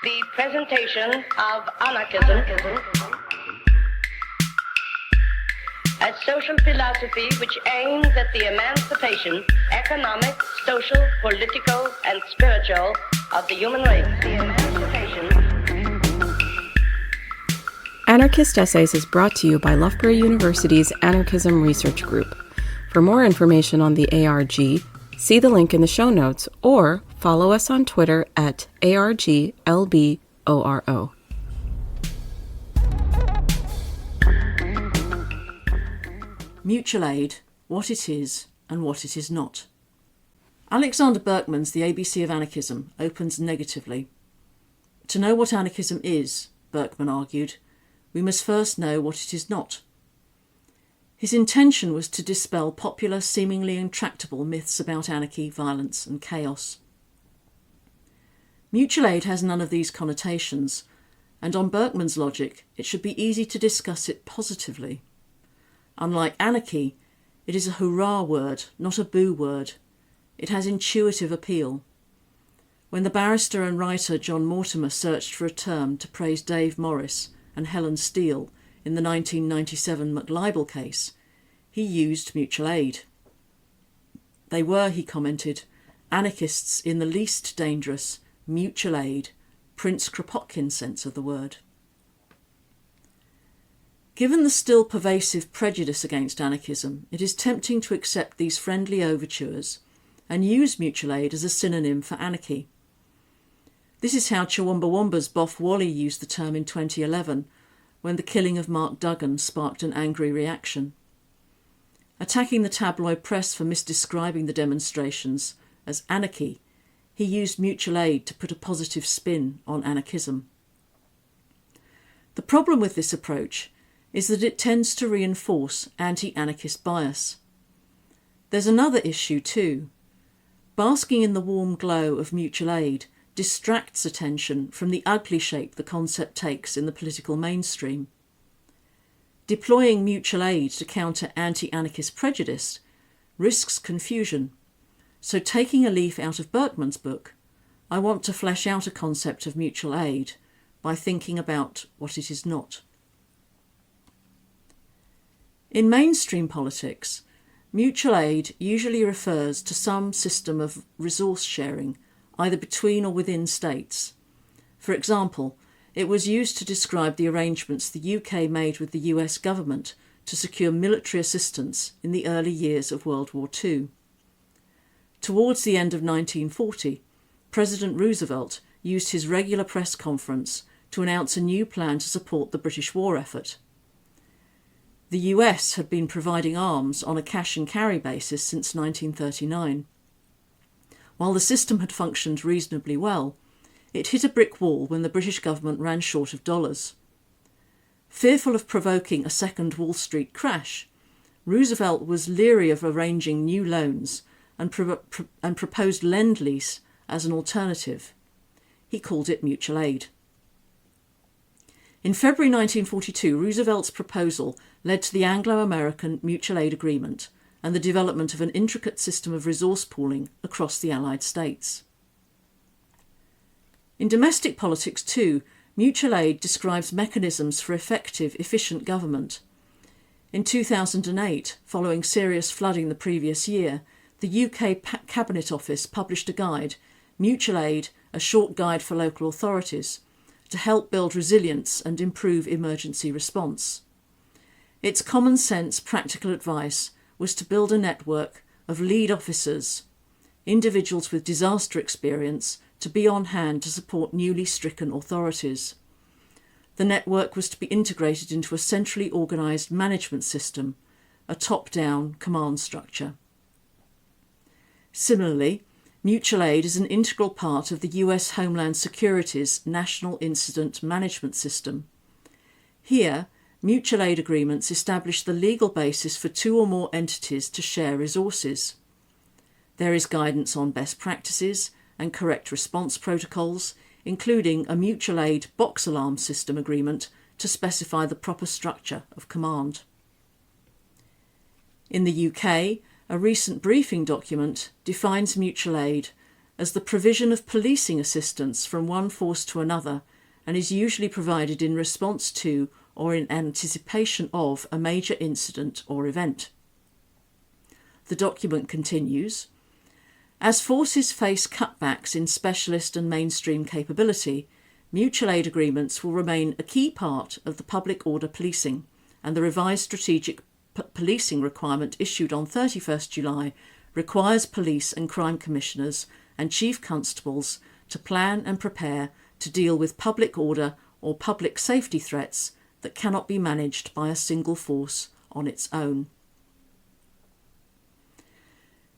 The presentation of anarchism as social philosophy which aims at the emancipation, economic, social, political, and spiritual of the human race. The emancipation. Anarchist Essays is brought to you by Loughborough University's Anarchism Research Group. For more information on the ARG, see the link in the show notes or follow us on Twitter at ARGLBORO. Mutual Aid, What It Is and What It Is Not. Alexander Berkman's The ABC of Anarchism opens negatively. To know what anarchism is, Berkman argued, we must first know what it is not. His intention was to dispel popular, seemingly intractable myths about anarchy, violence and chaos. Mutual aid has none of these connotations, and on Berkman's logic, it should be easy to discuss it positively. Unlike anarchy, it is a hurrah word, not a boo word. It has intuitive appeal. When the barrister and writer John Mortimer searched for a term to praise Dave Morris and Helen Steele in the 1997 McLibel case, he used mutual aid. They were, he commented, anarchists in the least dangerous, mutual aid, Prince Kropotkin sense of the word. Given the still pervasive prejudice against anarchism, it is tempting to accept these friendly overtures and use mutual aid as a synonym for anarchy. This is how Chumbawamba's Boff Wally used the term in 2011, when the killing of Mark Duggan sparked an angry reaction. Attacking the tabloid press for misdescribing the demonstrations as anarchy, he used mutual aid to put a positive spin on anarchism. The problem with this approach is that it tends to reinforce anti-anarchist bias. There's another issue too. Basking in the warm glow of mutual aid distracts attention from the ugly shape the concept takes in the political mainstream. Deploying mutual aid to counter anti-anarchist prejudice risks confusion. So taking a leaf out of Berkman's book, I want to flesh out a concept of mutual aid by thinking about what it is not. In mainstream politics, mutual aid usually refers to some system of resource sharing, either between or within states. For example, it was used to describe the arrangements the UK made with the US government to secure military assistance in the early years of World War II. Towards the end of 1940, President Roosevelt used his regular press conference to announce a new plan to support the British war effort. The US had been providing arms on a cash and carry basis since 1939. While the system had functioned reasonably well, it hit a brick wall when the British government ran short of dollars. Fearful of provoking a second Wall Street crash, Roosevelt was leery of arranging new loans and proposed Lend-Lease as an alternative. He called it mutual aid. In February 1942, Roosevelt's proposal led to the Anglo-American Mutual Aid Agreement and the development of an intricate system of resource pooling across the Allied states. In domestic politics too, mutual aid describes mechanisms for effective, efficient government. In 2008, following serious flooding the previous year, the UK Cabinet Office published a guide, Mutual Aid, a short guide for local authorities, to help build resilience and improve emergency response. Its common sense, practical advice was to build a network of lead officers, individuals with disaster experience, to be on hand to support newly stricken authorities. The network was to be integrated into a centrally organised management system, a top-down command structure. Similarly, mutual aid is an integral part of the US Homeland Security's National Incident Management System. Here, mutual aid agreements establish the legal basis for two or more entities to share resources. There is guidance on best practices and correct response protocols, including a mutual aid box alarm system agreement to specify the proper structure of command. In the UK, a recent briefing document defines mutual aid as the provision of policing assistance from one force to another, and is usually provided in response to or in anticipation of a major incident or event. The document continues, as forces face cutbacks in specialist and mainstream capability, mutual aid agreements will remain a key part of the public order policing, and the revised strategic policing requirement issued on 31st July requires police and crime commissioners and chief constables to plan and prepare to deal with public order or public safety threats that cannot be managed by a single force on its own.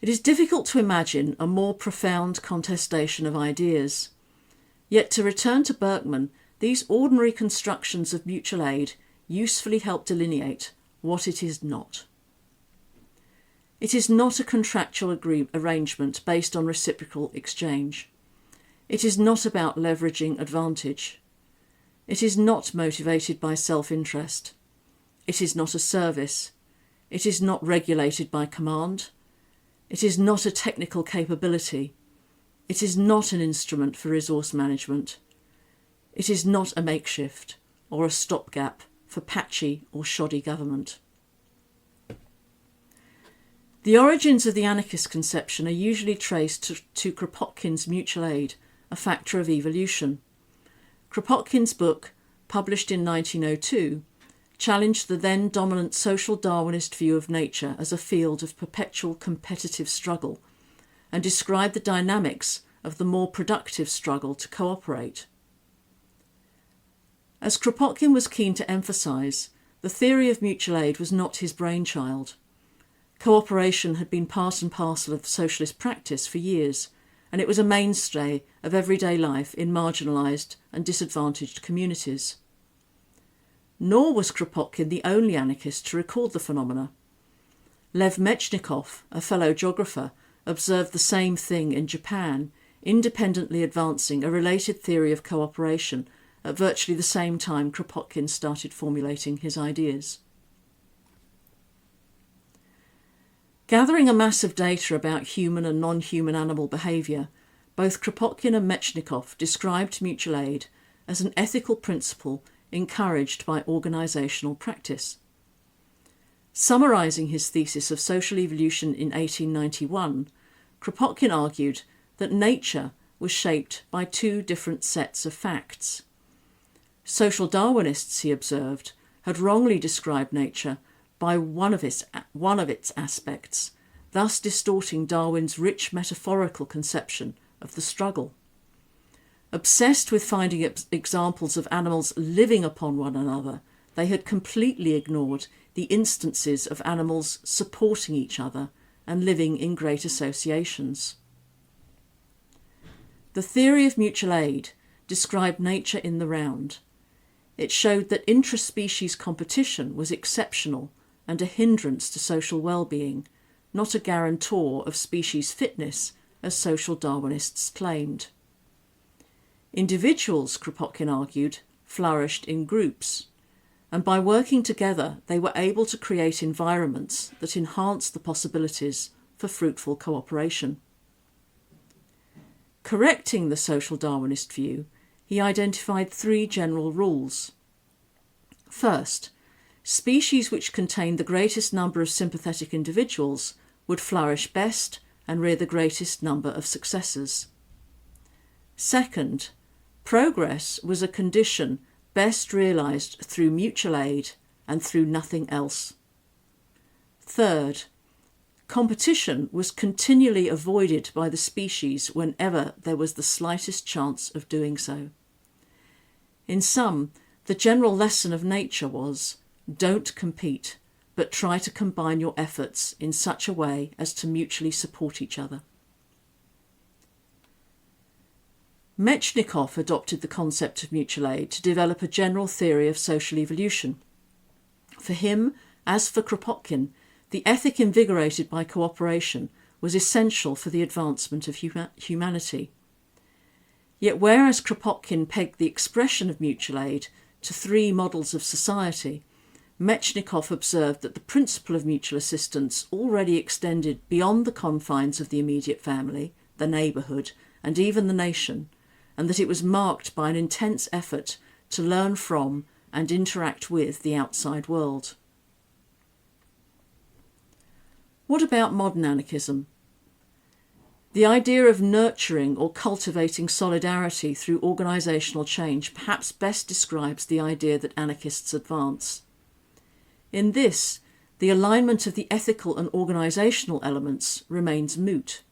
It is difficult to imagine a more profound contestation of ideas. Yet, to return to Berkman, these ordinary constructions of mutual aid usefully help delineate what it is not. It is not a contractual arrangement based on reciprocal exchange. It is not about leveraging advantage. It is not motivated by self-interest. It is not a service. It is not regulated by command. It is not a technical capability. It is not an instrument for resource management. It is not a makeshift or a stopgap for patchy or shoddy government. The origins of the anarchist conception are usually traced to Kropotkin's mutual aid, a factor of evolution. Kropotkin's book, published in 1902, challenged the then dominant social Darwinist view of nature as a field of perpetual competitive struggle, and described the dynamics of the more productive struggle to cooperate. As Kropotkin was keen to emphasise, the theory of mutual aid was not his brainchild. Cooperation had been part and parcel of socialist practice for years, and it was a mainstay of everyday life in marginalised and disadvantaged communities. Nor was Kropotkin the only anarchist to record the phenomena. Lev Mechnikov, a fellow geographer, observed the same thing in Japan, independently advancing a related theory of cooperation at virtually the same time Kropotkin started formulating his ideas. Gathering a mass of data about human and non-human animal behaviour, both Kropotkin and Mechnikov described mutual aid as an ethical principle encouraged by organisational practice. Summarising his thesis of social evolution in 1891, Kropotkin argued that nature was shaped by two different sets of facts. Social Darwinists, he observed, had wrongly described nature by one of its aspects, thus distorting Darwin's rich metaphorical conception of the struggle. Obsessed with finding examples of animals living upon one another, they had completely ignored the instances of animals supporting each other and living in great associations. The theory of mutual aid described nature in the round. It showed that intraspecies competition was exceptional and a hindrance to social well-being, not a guarantor of species fitness, as social Darwinists claimed. Individuals, Kropotkin argued, flourished in groups, and by working together they were able to create environments that enhanced the possibilities for fruitful cooperation. Correcting the social Darwinist view, he identified three general rules. First, species which contained the greatest number of sympathetic individuals would flourish best and rear the greatest number of successors. Second, progress was a condition best realised through mutual aid and through nothing else. Third, competition was continually avoided by the species whenever there was the slightest chance of doing so. In sum, the general lesson of nature was, don't compete, but try to combine your efforts in such a way as to mutually support each other. Mechnikov adopted the concept of mutual aid to develop a general theory of social evolution. For him, as for Kropotkin, the ethic invigorated by cooperation was essential for the advancement of humanity. Yet whereas Kropotkin pegged the expression of mutual aid to three models of society, Mechnikov observed that the principle of mutual assistance already extended beyond the confines of the immediate family, the neighbourhood, and even the nation, and that it was marked by an intense effort to learn from and interact with the outside world. What about modern anarchism? The idea of nurturing or cultivating solidarity through organisational change perhaps best describes the idea that anarchists advance. In this, the alignment of the ethical and organisational elements remains moot.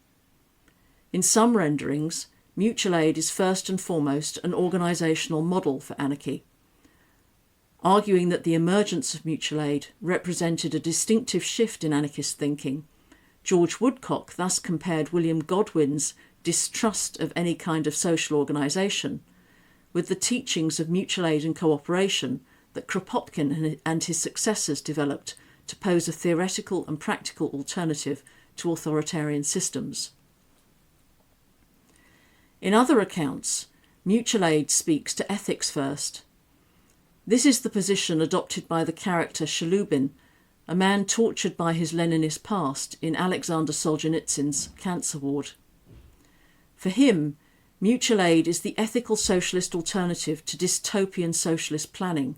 In some renderings, mutual aid is first and foremost an organisational model for anarchy. Arguing that the emergence of mutual aid represented a distinctive shift in anarchist thinking, George Woodcock thus compared William Godwin's distrust of any kind of social organisation with the teachings of mutual aid and cooperation that Kropotkin and his successors developed to pose a theoretical and practical alternative to authoritarian systems. In other accounts, mutual aid speaks to ethics first. This is the position adopted by the character Shalubin, a man tortured by his Leninist past in Alexander Solzhenitsyn's cancer ward. For him, mutual aid is the ethical socialist alternative to dystopian socialist planning,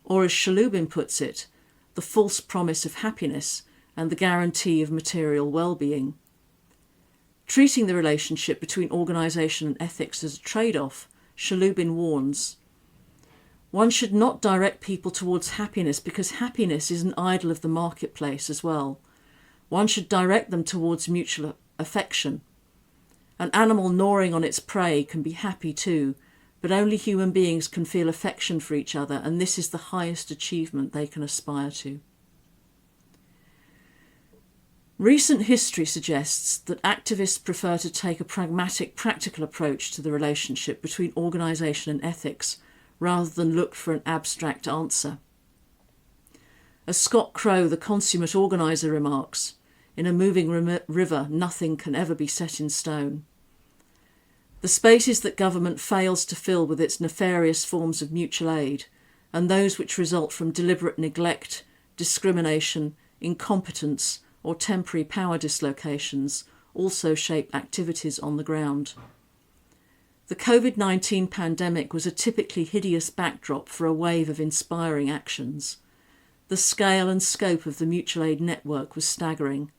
or as Shalubin puts it, the false promise of happiness and the guarantee of material well-being. Treating the relationship between organisation and ethics as a trade-off, Shalubin warns, one should not direct people towards happiness because happiness is an idol of the marketplace as well. One should direct them towards mutual affection. An animal gnawing on its prey can be happy too, but only human beings can feel affection for each other, and this is the highest achievement they can aspire to. Recent history suggests that activists prefer to take a pragmatic, practical approach to the relationship between organisation and ethics, rather than look for an abstract answer. As Scott Crow, the consummate organiser, remarks, in a moving river, nothing can ever be set in stone. The spaces that government fails to fill with its nefarious forms of mutual aid, and those which result from deliberate neglect, discrimination, incompetence, or temporary power dislocations, also shape activities on the ground. The COVID-19 pandemic was a typically hideous backdrop for a wave of inspiring actions. The scale and scope of the mutual aid network was staggering.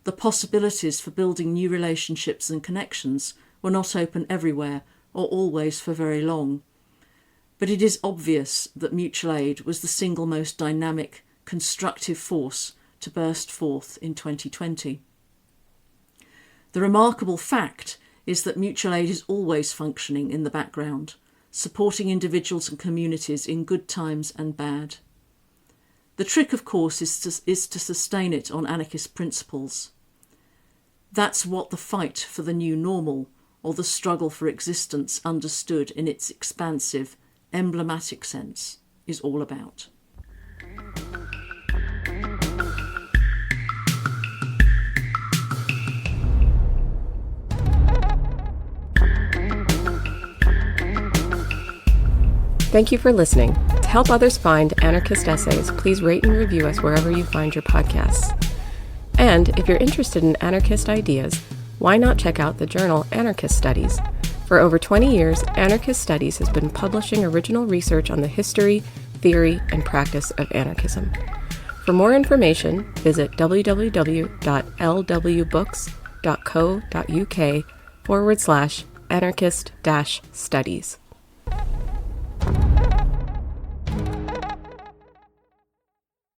The possibilities for building new relationships and connections were not open everywhere or always for very long. But it is obvious that mutual aid was the single most dynamic, constructive force to burst forth in 2020. The remarkable fact is that mutual aid is always functioning in the background, supporting individuals and communities in good times and bad. The trick, of course, is to sustain it on anarchist principles. That's what the fight for the new normal, or the struggle for existence understood in its expansive, emblematic sense, is all about. Thank you for listening. To help others find anarchist essays, please rate and review us wherever you find your podcasts. And if you're interested in anarchist ideas, why not check out the journal Anarchist Studies? For over 20 years, Anarchist Studies has been publishing original research on the history, theory, and practice of anarchism. For more information, visit www.lwbooks.co.uk/anarchist-studies.